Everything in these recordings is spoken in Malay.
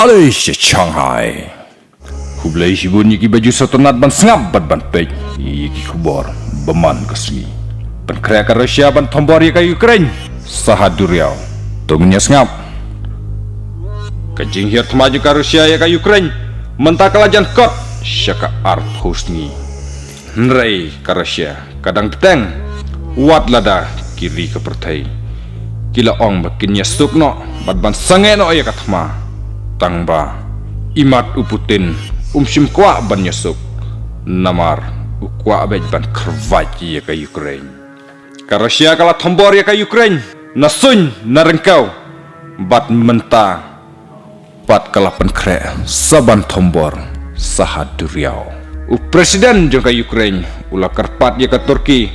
Malaysia Shanghai Kublai Shibun yiki baju sotonat ban sengap ban pek yiki kubor beman kesmi ban krea ka Rusia ban tombor yika Ukraine sahaduriau tungnya sengap kajing hier temaju ka Rusia yika Ukraine mentakalajan kot syaka art husni nrei ka Rusia kadang teteng wat lada kiri ke pertai kila ong bakinnya sukno ban sangeno yaka thma tangba imat uputin sim kwa ban nyesuk namar ukwa abej ban kervaji ya ka Ukraine ka Rusia kala tombor ya ka Ukraine nasun narengkau bat menta bat kala penkre saban tombor sahaduriau presiden jong ka Ukraine ula kerpat ya ka Turki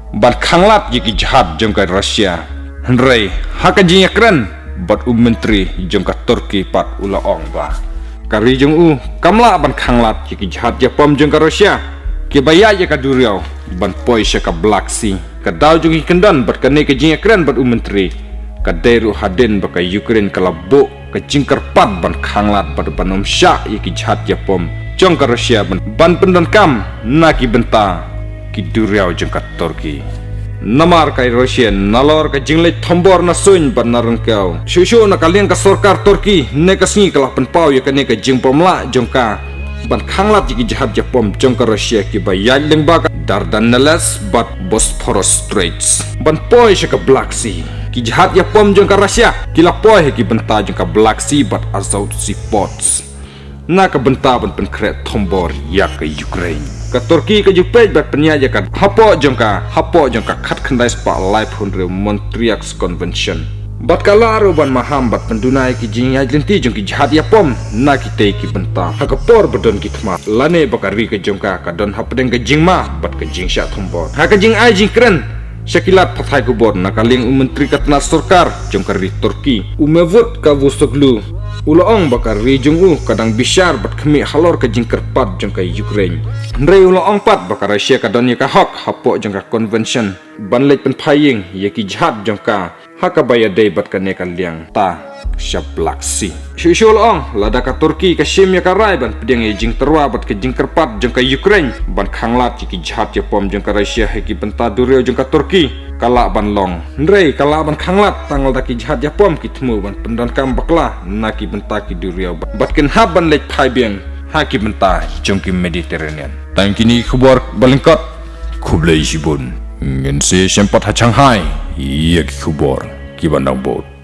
ban khanglat ya ki jahat jong ka Rusia hendrei hakaji ya keren bat menteri jong ka Turki pat ula ong ba kari jong kamla ban khanglat ki jahat ya pom jong ka Rusia ki baya ya ka duriau ban poi sya ka Black Sea ka daw jong kendan bat ka ne ka jing ekran bat menteri ka deru haden ba ka Ukraine ka labo ka jingkar pat ban khanglat bat ban sya ya ki jahat ya pom jong ka Rusia ban pendan kam na ki benta ki duriau jong ka Turki namar kai Rusia nalor ka jingle thombor na sun ban narengkau shushu na kalian ka sarkar Turki ne ka singi kala penpau ya ka ne ka jing pomla jongka ban khanglat ji jahat japom jongka Rusia ki bayal lengba ka Dardanelles bat Bosphorus Straits ban poi ka Black Sea ki jahat ya pom jongka Rusia kila poi ki benta jongka Black Sea bat Azov Sea ports na ka benta ban penkret thombor ya ka Ukraine ka Turki ka Ukraine bat penyaja kan hapo jongka khat khandai spa live hundre Montreal Convention bat kala ban maham bat pendunai ki jing ajlenti jongki jahat ya pom na ki te ki benta ha ka por badon ki thma lane bakari ka jongka ka don hapdeng ka jingma bat ka jing sya thombor ha ka jing ai jing kren Syakilat pathai kubor nakaling menteri katna sarkar jongka ri Turki umevut ka Vusoglu ulaong bakar rijung kadang bisyar bat kemi halor ka jingkar pat jongka Ukraine ndrei ulaong pat bakar Rusia ka don ka hak hapo jongka convention banlek pen phaying yaki jahat jongka haka baya dei bat ka nekal liang ta sya Black Sea shul ong lada ka Turki ka shim ya ka rai ban pedeng jing terwa bat ka jingkar pat jongka Ukraine ban khanglat yaki jahat ya pom jongka Rusia heki benta dureu jongka Turki kala ban long ndrei kala ban khanglat tangal daki jahat ya pom ki thmu ban pendan kam bakla naki benta ki duriau bat ken hab ban lek phai biang haki benta jongki Mediterranean tang kini khubor balingkot Kublai Shibun ngen se sempat ha Shanghai yak khubor ki bandang bot